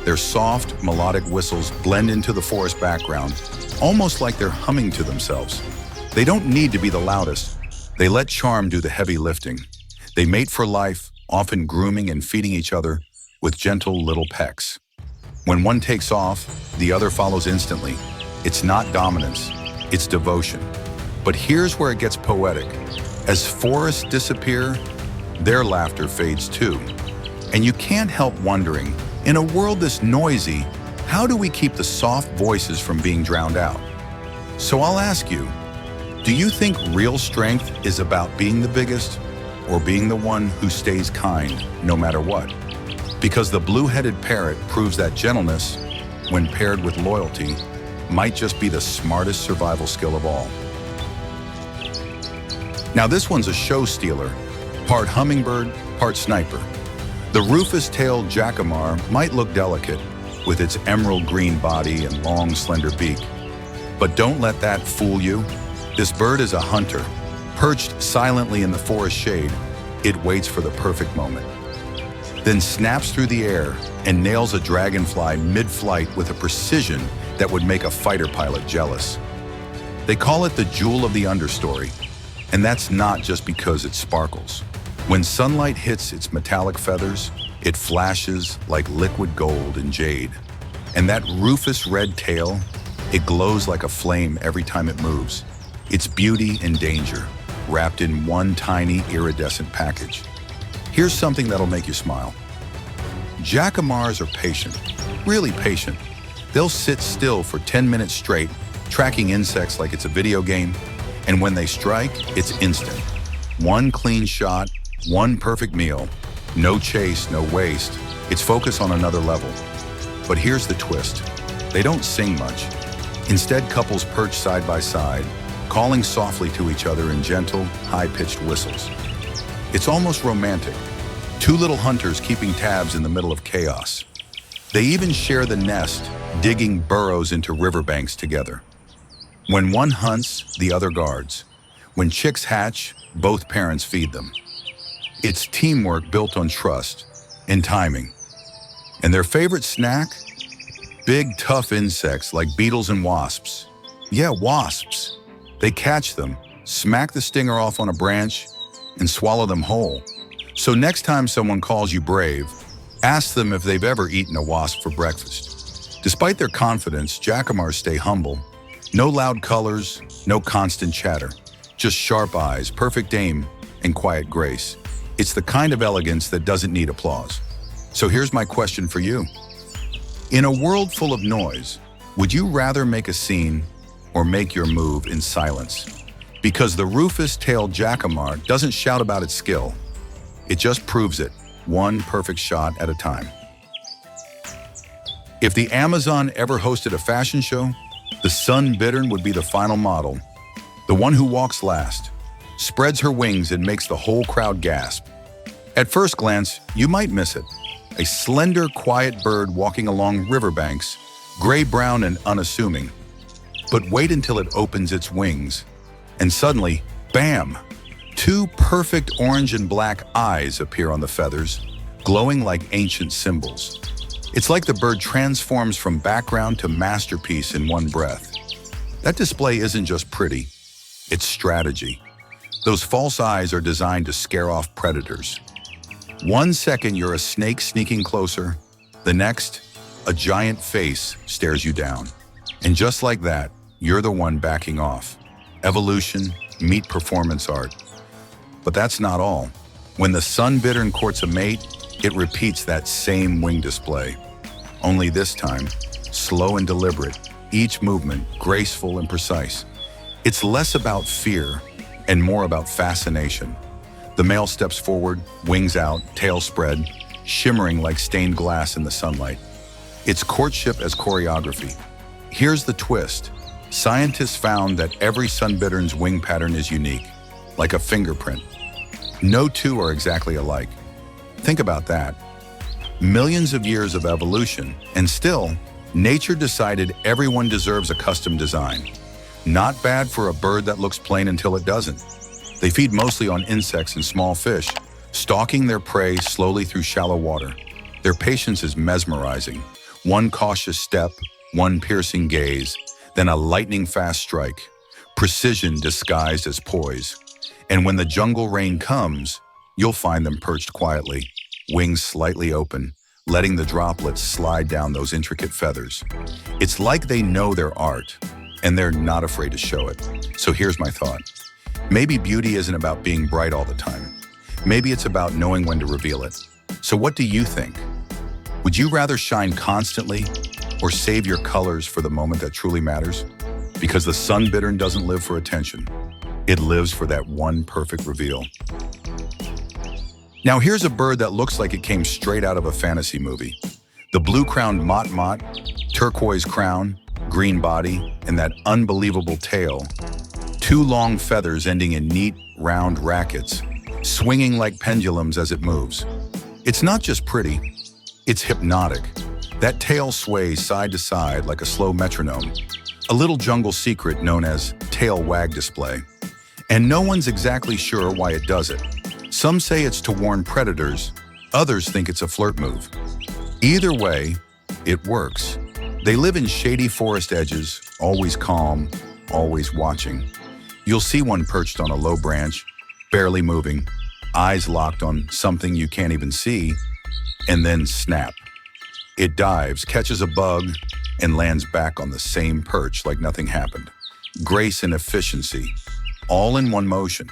Their soft, melodic whistles blend into the forest background, almost like they're humming to themselves. They don't need to be the loudest. They let charm do the heavy lifting. They mate for life, often grooming and feeding each other with gentle little pecks. When one takes off, the other follows instantly. It's not dominance, it's devotion. But here's where it gets poetic. As forests disappear, their laughter fades too. And you can't help wondering, in a world this noisy, how do we keep the soft voices from being drowned out? So I'll ask you, do you think real strength is about being the biggest or being the one who stays kind no matter what? Because the blue-headed parrot proves that gentleness, when paired with loyalty, might just be the smartest survival skill of all. Now this one's a show stealer, part hummingbird, part sniper. The rufous-tailed jacamar might look delicate with its emerald green body and long, slender beak. But don't let that fool you. This bird is a hunter. Perched silently in the forest shade, it waits for the perfect moment. Then snaps through the air and nails a dragonfly mid-flight with a precision that would make a fighter pilot jealous. They call it the jewel of the understory, and that's not just because it sparkles. When sunlight hits its metallic feathers, it flashes like liquid gold and jade. And that rufous red tail, it glows like a flame every time it moves. It's beauty and danger, wrapped in one tiny iridescent package. Here's something that'll make you smile. Jacamars are patient, really patient. They'll sit still for 10 minutes straight, tracking insects like it's a video game. And when they strike, it's instant. One clean shot, one perfect meal. No chase, no waste. It's focus on another level. But here's the twist. They don't sing much. Instead, couples perch side by side, calling softly to each other in gentle, high-pitched whistles. It's almost romantic. Two little hunters keeping tabs in the middle of chaos. They even share the nest, digging burrows into riverbanks together. When one hunts, the other guards. When chicks hatch, both parents feed them. It's teamwork built on trust and timing. And their favorite snack? Big, tough insects like beetles and wasps. Yeah, wasps. They catch them, smack the stinger off on a branch, and swallow them whole. So next time someone calls you brave, ask them if they've ever eaten a wasp for breakfast. Despite their confidence, jacamars stay humble. No loud colors, no constant chatter. Just sharp eyes, perfect aim, and quiet grace. It's the kind of elegance that doesn't need applause. So here's my question for you. In a world full of noise, would you rather make a scene or make your move in silence. Because the rufous-tailed jacamar doesn't shout about its skill. It just proves it, one perfect shot at a time. If the Amazon ever hosted a fashion show, the sun bittern would be the final model, the one who walks last, spreads her wings and makes the whole crowd gasp. At first glance, you might miss it. A slender, quiet bird walking along riverbanks, gray-brown and unassuming. But wait until it opens its wings, and suddenly, bam! 2 perfect orange and black eyes appear on the feathers, glowing like ancient symbols. It's like the bird transforms from background to masterpiece in one breath. That display isn't just pretty, it's strategy. Those false eyes are designed to scare off predators. 1 second you're a snake sneaking closer, the next, a giant face stares you down. And just like that, you're the one backing off. Evolution, meet performance art. But that's not all. When the sun bittern courts a mate, it repeats that same wing display. Only this time, slow and deliberate, each movement graceful and precise. It's less about fear and more about fascination. The male steps forward, wings out, tail spread, shimmering like stained glass in the sunlight. It's courtship as choreography. Here's the twist. Scientists found that every sun bittern's wing pattern is unique, like a fingerprint. No 2 are exactly alike. Think about that. Millions of years of evolution, and still, nature decided everyone deserves a custom design. Not bad for a bird that looks plain until it doesn't. They feed mostly on insects and small fish, stalking their prey slowly through shallow water. Their patience is mesmerizing. One cautious step, one piercing gaze, then a lightning-fast strike. Precision disguised as poise. And when the jungle rain comes, you'll find them perched quietly, wings slightly open, letting the droplets slide down those intricate feathers. It's like they know their art, and they're not afraid to show it. So here's my thought. Maybe beauty isn't about being bright all the time. Maybe it's about knowing when to reveal it. So what do you think? Would you rather shine constantly or save your colors for the moment that truly matters? Because the sun bittern doesn't live for attention. It lives for that one perfect reveal. Now here's a bird that looks like it came straight out of a fantasy movie. The blue-crowned mot-mot, turquoise crown, green body, and that unbelievable tail. 2 long feathers ending in neat, round rackets, swinging like pendulums as it moves. It's not just pretty, it's hypnotic. That tail sways side to side like a slow metronome, a little jungle secret known as tail wag display. And no one's exactly sure why it does it. Some say it's to warn predators, others think it's a flirt move. Either way, it works. They live in shady forest edges, always calm, always watching. You'll see one perched on a low branch, barely moving, eyes locked on something you can't even see, and then snap. It dives, catches a bug, and lands back on the same perch like nothing happened. Grace and efficiency, all in one motion.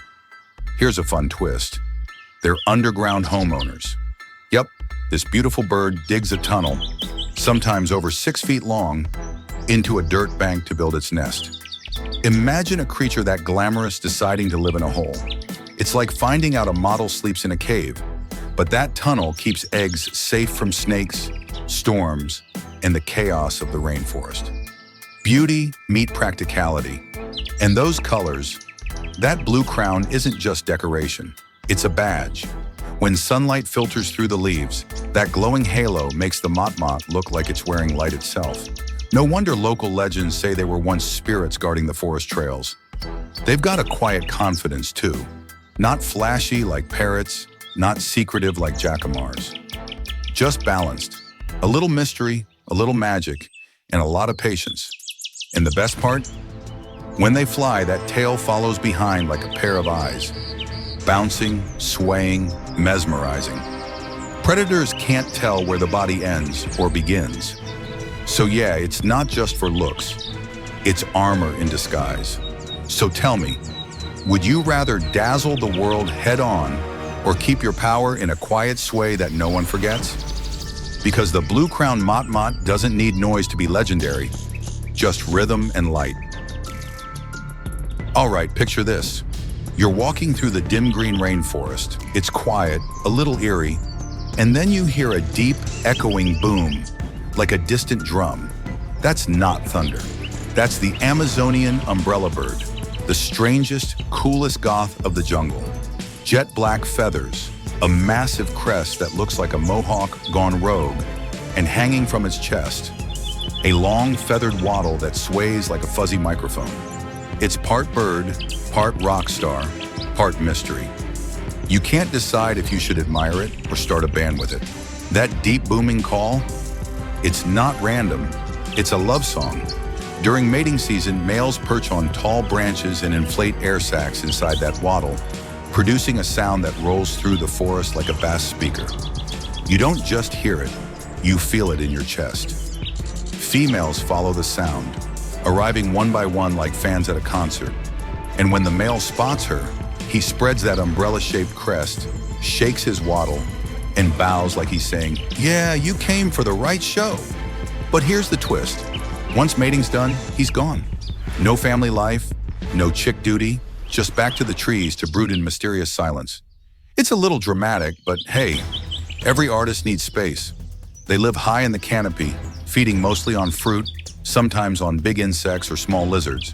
Here's a fun twist. They're underground homeowners. Yep, this beautiful bird digs a tunnel, sometimes over 6 feet long, into a dirt bank to build its nest. Imagine a creature that glamorous deciding to live in a hole. It's like finding out a model sleeps in a cave, but that tunnel keeps eggs safe from snakes, storms, and the chaos of the rainforest. Beauty meet practicality. And those colors, that blue crown isn't just decoration, it's a badge. When sunlight filters through the leaves, that glowing halo makes the mot-mot look like it's wearing light itself. No wonder local legends say they were once spirits guarding the forest trails. They've got a quiet confidence too. Not flashy like parrots, not secretive like jacamars. Just balanced. A little mystery, a little magic, and a lot of patience. And the best part? When they fly, that tail follows behind like a pair of eyes. Bouncing, swaying, mesmerizing. Predators can't tell where the body ends or begins. So yeah, it's not just for looks. It's armor in disguise. So tell me, would you rather dazzle the world head-on or keep your power in a quiet sway that no one forgets? Because the blue-crowned mot-mot doesn't need noise to be legendary, just rhythm and light. All right, picture this. You're walking through the dim green rainforest. It's quiet, a little eerie, and then you hear a deep, echoing boom, like a distant drum. That's not thunder. That's the Amazonian umbrella bird, the strangest, coolest goth of the jungle. Jet black feathers, a massive crest that looks like a mohawk gone rogue, and hanging from its chest, a long feathered wattle that sways like a fuzzy microphone. It's part bird, part rock star, part mystery. You can't decide if you should admire it or start a band with it. That deep booming call, it's not random, it's a love song. During mating season, males perch on tall branches and inflate air sacs inside that wattle, producing a sound that rolls through the forest like a bass speaker. You don't just hear it, you feel it in your chest. Females follow the sound, arriving one by one like fans at a concert. And when the male spots her, he spreads that umbrella-shaped crest, shakes his wattle, and bows like he's saying, "Yeah, you came for the right show." But here's the twist. Once mating's done, he's gone. No family life, no chick duty, just back to the trees to brood in mysterious silence. It's a little dramatic, but hey, every artist needs space. They live high in the canopy, feeding mostly on fruit, sometimes on big insects or small lizards.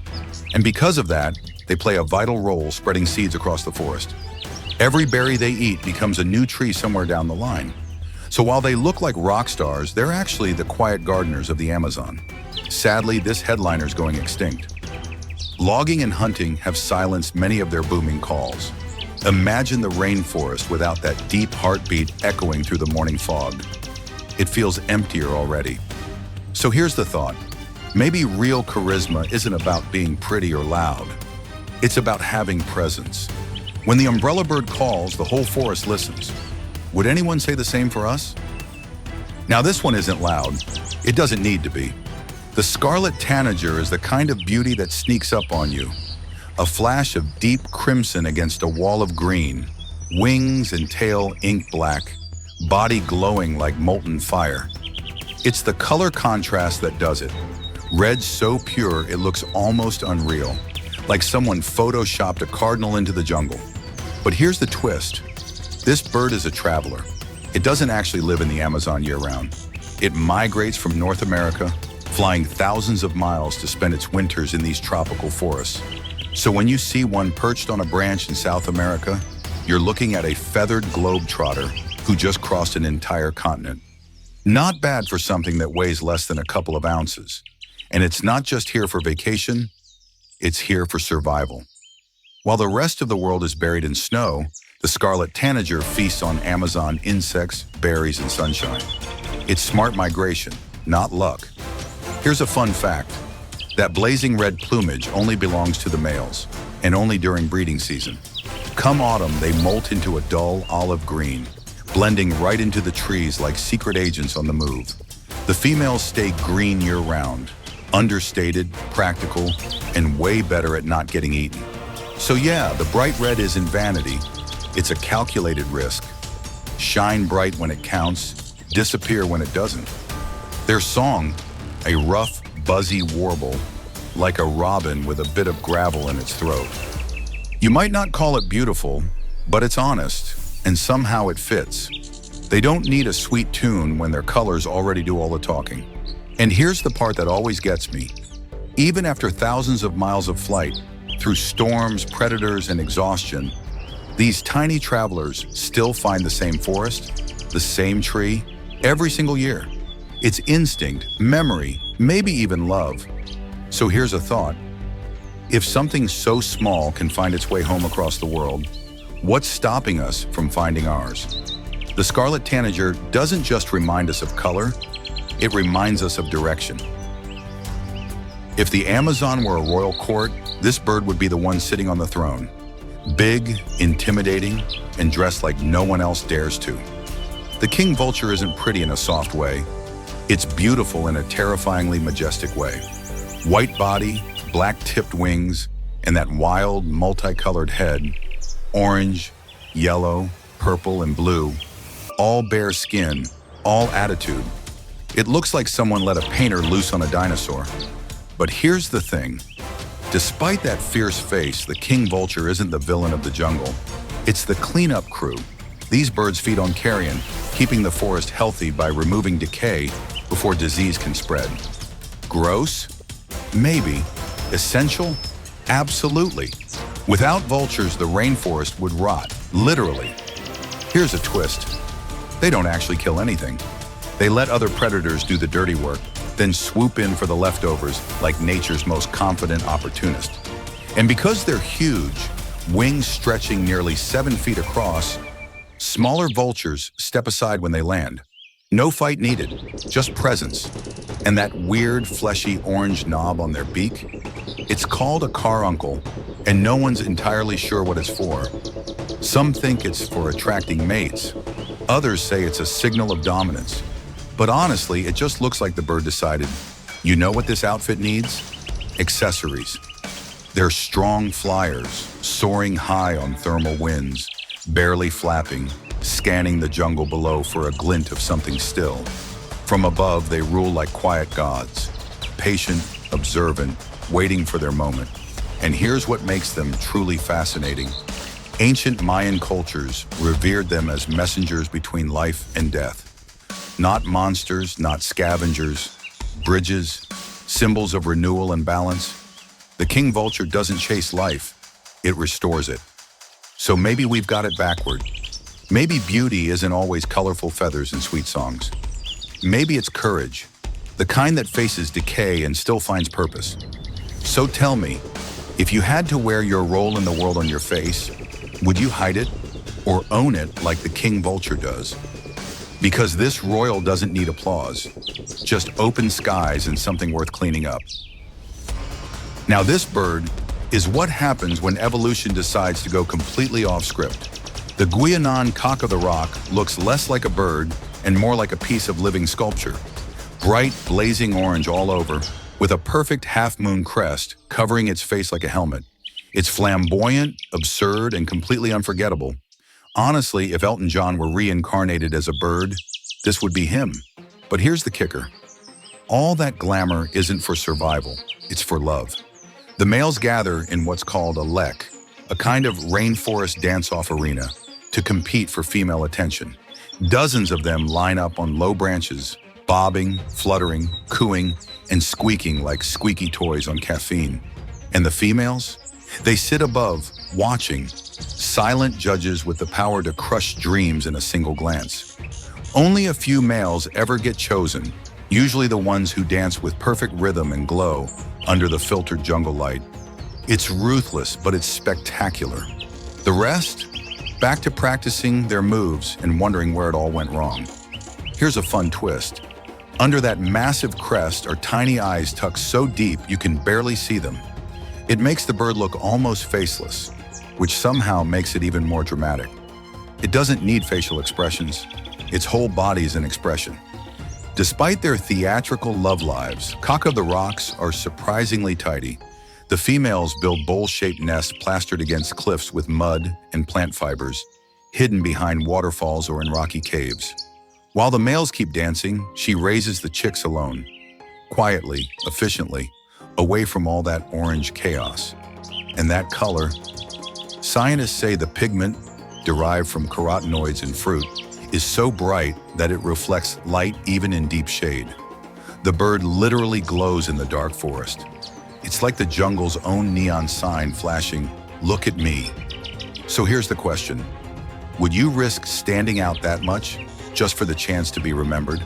And because of that, they play a vital role spreading seeds across the forest. Every berry they eat becomes a new tree somewhere down the line. So while they look like rock stars, they're actually the quiet gardeners of the Amazon. Sadly, this headliner's going extinct. Logging and hunting have silenced many of their booming calls. Imagine the rainforest without that deep heartbeat echoing through the morning fog. It feels emptier already. So here's the thought. Maybe real charisma isn't about being pretty or loud. It's about having presence. When the umbrella bird calls, the whole forest listens. Would anyone say the same for us? Now this one isn't loud. It doesn't need to be. The scarlet tanager is the kind of beauty that sneaks up on you. A flash of deep crimson against a wall of green, wings and tail ink black, body glowing like molten fire. It's the color contrast that does it. Red so pure it looks almost unreal, like someone photoshopped a cardinal into the jungle. But here's the twist. This bird is a traveler. It doesn't actually live in the Amazon year-round. It migrates from North America, flying thousands of miles to spend its winters in these tropical forests. So when you see one perched on a branch in South America, you're looking at a feathered globetrotter who just crossed an entire continent. Not bad for something that weighs less than a couple of ounces. And it's not just here for vacation, it's here for survival. While the rest of the world is buried in snow, the scarlet tanager feasts on Amazon insects, berries, and sunshine. It's smart migration, not luck. Here's a fun fact. That blazing red plumage only belongs to the males, and only during breeding season. Come autumn, they molt into a dull olive green, blending right into the trees like secret agents on the move. The females stay green year-round, understated, practical, and way better at not getting eaten. So yeah, the bright red isn't vanity, it's a calculated risk. Shine bright when it counts, disappear when it doesn't. Their song, a rough, buzzy warble, like a robin with a bit of gravel in its throat. You might not call it beautiful, but it's honest, and somehow it fits. They don't need a sweet tune when their colors already do all the talking. And here's the part that always gets me. Even after thousands of miles of flight, through storms, predators, and exhaustion, these tiny travelers still find the same forest, the same tree, every single year. It's instinct, memory, maybe even love. So here's a thought. If something so small can find its way home across the world, what's stopping us from finding ours? The scarlet tanager doesn't just remind us of color, it reminds us of direction. If the Amazon were a royal court, this bird would be the one sitting on the throne. Big, intimidating, and dressed like no one else dares to. The king vulture isn't pretty in a soft way. It's beautiful in a terrifyingly majestic way. White body, black-tipped wings, and that wild, multicolored head, orange, yellow, purple, and blue, all bare skin, all attitude. It looks like someone let a painter loose on a dinosaur. But here's the thing. Despite that fierce face, the king vulture isn't the villain of the jungle. It's the cleanup crew. These birds feed on carrion, keeping the forest healthy by removing decay before disease can spread. Gross? Maybe. Essential? Absolutely. Without vultures, the rainforest would rot, literally. Here's a twist. They don't actually kill anything. They let other predators do the dirty work, then swoop in for the leftovers like nature's most confident opportunist. And because they're huge, wings stretching nearly 7 feet across, smaller vultures step aside when they land. No fight needed, just presence. And that weird, fleshy orange knob on their beak? It's called a carbuncle, and no one's entirely sure what it's for. Some think it's for attracting mates. Others say it's a signal of dominance. But honestly, it just looks like the bird decided, you know what this outfit needs? Accessories. They're strong flyers, soaring high on thermal winds, barely flapping, scanning the jungle below for a glint of something still. From above, they rule like quiet gods, patient, observant, waiting for their moment. And here's what makes them truly fascinating. Ancient Mayan cultures revered them as messengers between life and death. Not monsters, not scavengers, bridges, symbols of renewal and balance. The king vulture doesn't chase life, it restores it. So maybe we've got it backward. Maybe beauty isn't always colorful feathers and sweet songs. Maybe it's courage, the kind that faces decay and still finds purpose. So tell me, if you had to wear your role in the world on your face, would you hide it or own it like the king vulture does? Because this royal doesn't need applause, just open skies and something worth cleaning up. Now this bird is what happens when evolution decides to go completely off script. The Guianan cock of the rock looks less like a bird and more like a piece of living sculpture. Bright, blazing orange all over, with a perfect half-moon crest covering its face like a helmet. It's flamboyant, absurd, and completely unforgettable. Honestly, if Elton John were reincarnated as a bird, this would be him. But here's the kicker. All that glamour isn't for survival, it's for love. The males gather in what's called a lek, a kind of rainforest dance-off arena, to compete for female attention. Dozens of them line up on low branches, bobbing, fluttering, cooing, and squeaking like squeaky toys on caffeine. And the females? They sit above, watching, silent judges with the power to crush dreams in a single glance. Only a few males ever get chosen, usually the ones who dance with perfect rhythm and glow under the filtered jungle light. It's ruthless, but it's spectacular. The rest? Back to practicing their moves and wondering where it all went wrong. Here's a fun twist. Under that massive crest are tiny eyes tucked so deep you can barely see them. It makes the bird look almost faceless, which somehow makes it even more dramatic. It doesn't need facial expressions. Its whole body is an expression. Despite their theatrical love lives, cock of the rocks are surprisingly tidy. The females build bowl-shaped nests plastered against cliffs with mud and plant fibers, hidden behind waterfalls or in rocky caves. While the males keep dancing, she raises the chicks alone, quietly, efficiently, away from all that orange chaos. And that color, scientists say the pigment, derived from carotenoids in fruit, is so bright that it reflects light even in deep shade. The bird literally glows in the dark forest. It's like the jungle's own neon sign flashing, "Look at me." So here's the question. Would you risk standing out that much just for the chance to be remembered?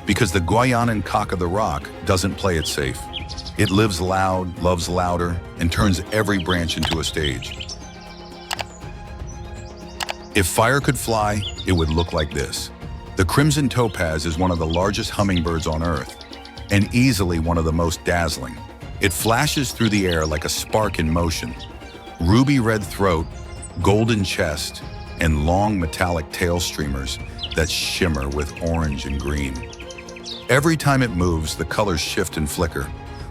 Because the Guianan cock of the rock doesn't play it safe. It lives loud, loves louder, and turns every branch into a stage. If fire could fly, it would look like this. The crimson topaz is one of the largest hummingbirds on Earth, and easily one of the most dazzling. It flashes through the air like a spark in motion. Ruby red throat, golden chest, and long metallic tail streamers that shimmer with orange and green. Every time it moves, the colors shift and flicker,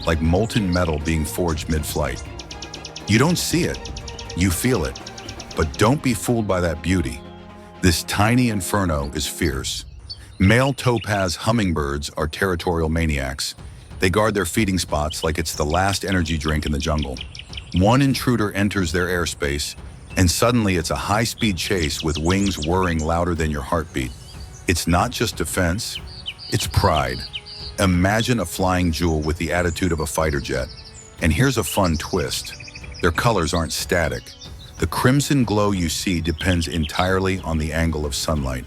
like molten metal being forged mid-flight. You don't see it, you feel it. But don't be fooled by that beauty. This tiny inferno is fierce. Male topaz hummingbirds are territorial maniacs, They guard their feeding spots like it's the last energy drink in the jungle. One intruder enters their airspace, and suddenly it's a high-speed chase with wings whirring louder than your heartbeat. It's not just defense, it's pride. Imagine a flying jewel with the attitude of a fighter jet. And here's a fun twist. Their colors aren't static. The crimson glow you see depends entirely on the angle of sunlight.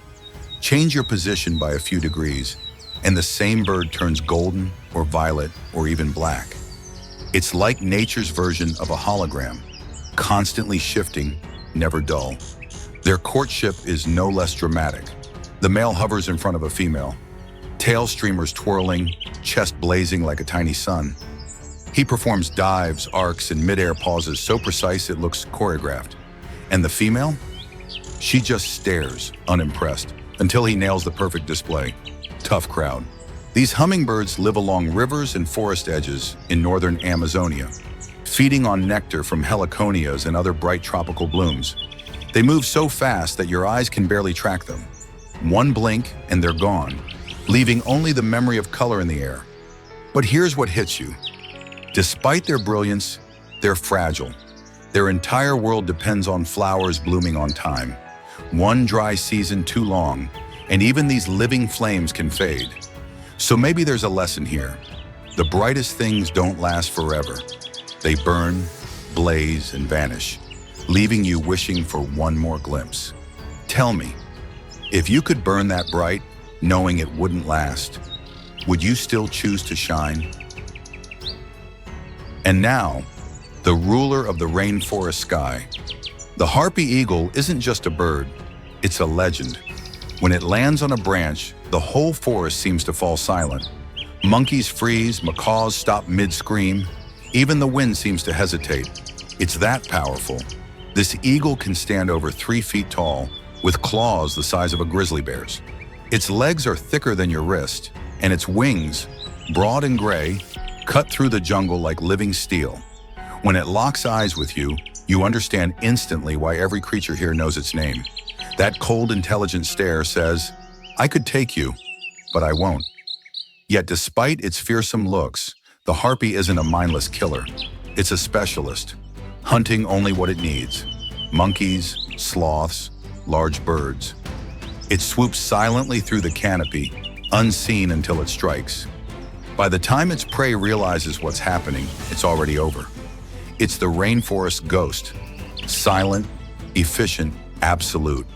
Change your position by a few degrees, and the same bird turns golden or violet or even black. It's like nature's version of a hologram, constantly shifting, never dull. Their courtship is no less dramatic. The male hovers in front of a female, tail streamers twirling, chest blazing like a tiny sun. He performs dives, arcs, and mid-air pauses so precise it looks choreographed. And the female? She just stares, unimpressed, until he nails the perfect display. Tough crowd. These hummingbirds live along rivers and forest edges in northern Amazonia, feeding on nectar from heliconias and other bright tropical blooms. They move so fast that your eyes can barely track them. One blink and they're gone, leaving only the memory of color in the air. But here's what hits you. Despite their brilliance, they're fragile. Their entire world depends on flowers blooming on time. One dry season too long, and even these living flames can fade. So maybe there's a lesson here. The brightest things don't last forever. They burn, blaze, and vanish, leaving you wishing for one more glimpse. Tell me, if you could burn that bright, knowing it wouldn't last, would you still choose to shine? And now, the ruler of the rainforest sky. The harpy eagle isn't just a bird, it's a legend. When it lands on a branch, the whole forest seems to fall silent. Monkeys freeze, macaws stop mid-scream, even the wind seems to hesitate. It's that powerful. This eagle can stand over 3 feet tall, with claws the size of a grizzly bear's. Its legs are thicker than your wrist, and its wings, broad and gray, cut through the jungle like living steel. When it locks eyes with you, you understand instantly why every creature here knows its name. That cold, intelligent stare says, "I could take you, but I won't." Yet despite its fearsome looks, the harpy isn't a mindless killer. It's a specialist, hunting only what it needs: monkeys, sloths, large birds. It swoops silently through the canopy, unseen until it strikes. By the time its prey realizes what's happening, it's already over. It's the rainforest ghost, silent, efficient, absolute.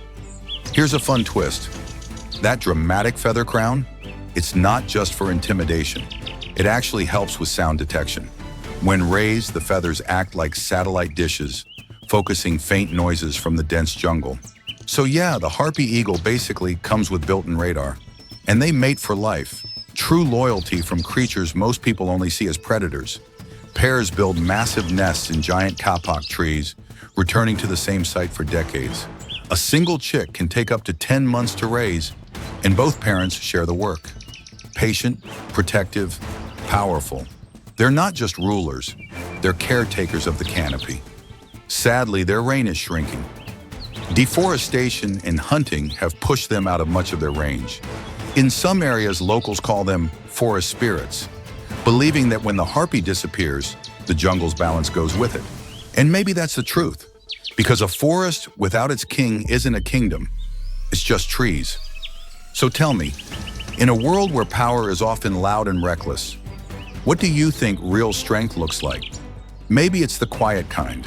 Here's a fun twist. That dramatic feather crown, it's not just for intimidation. It actually helps with sound detection. When raised, the feathers act like satellite dishes, focusing faint noises from the dense jungle. So yeah, the harpy eagle basically comes with built-in radar. And they mate for life. True loyalty from creatures most people only see as predators. Pairs build massive nests in giant kapok trees, returning to the same site for decades. A single chick can take up to 10 months to raise, and both parents share the work. Patient, protective, powerful. They're not just rulers, they're caretakers of the canopy. Sadly, their reign is shrinking. Deforestation and hunting have pushed them out of much of their range. In some areas, locals call them forest spirits, believing that when the harpy disappears, the jungle's balance goes with it. And maybe that's the truth, because a forest without its king isn't a kingdom, it's just trees. So tell me, in a world where power is often loud and reckless, what do you think real strength looks like? Maybe it's the quiet kind,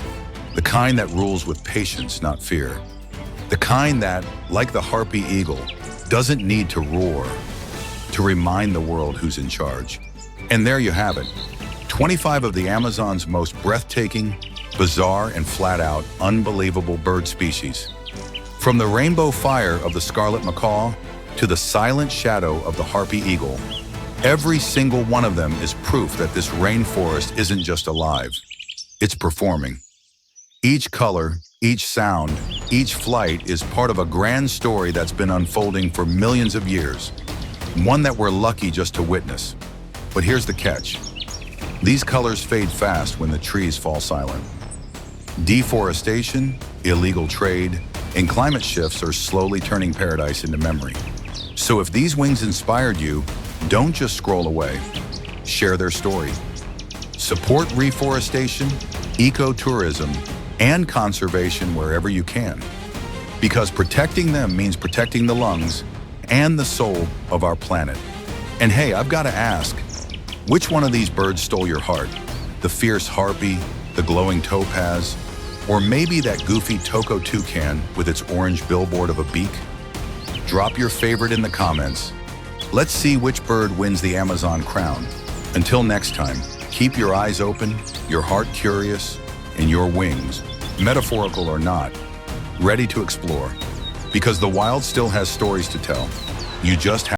the kind that rules with patience, not fear. The kind that, like the harpy eagle, doesn't need to roar to remind the world who's in charge. And there you have it, 25 of the Amazon's most breathtaking, bizarre, and flat-out unbelievable bird species. From the rainbow fire of the scarlet macaw to the silent shadow of the harpy eagle, every single one of them is proof that this rainforest isn't just alive, it's performing. Each color, each sound, each flight is part of a grand story that's been unfolding for millions of years, one that we're lucky just to witness. But here's the catch. These colors fade fast when the trees fall silent. Deforestation, illegal trade, and climate shifts are slowly turning paradise into memory. So if these wings inspired you, don't just scroll away. share their story. Support reforestation, ecotourism, and conservation wherever you can. Because protecting them means protecting the lungs and the soul of our planet. And hey, I've got to ask, which one of these birds stole your heart? The fierce harpy, the glowing topaz, or maybe that goofy toco toucan with its orange billboard of a beak? Drop your favorite in the comments. Let's see which bird wins the Amazon crown. Until next time, keep your eyes open, your heart curious, and your wings, metaphorical or not, ready to explore. Because the wild still has stories to tell. You just have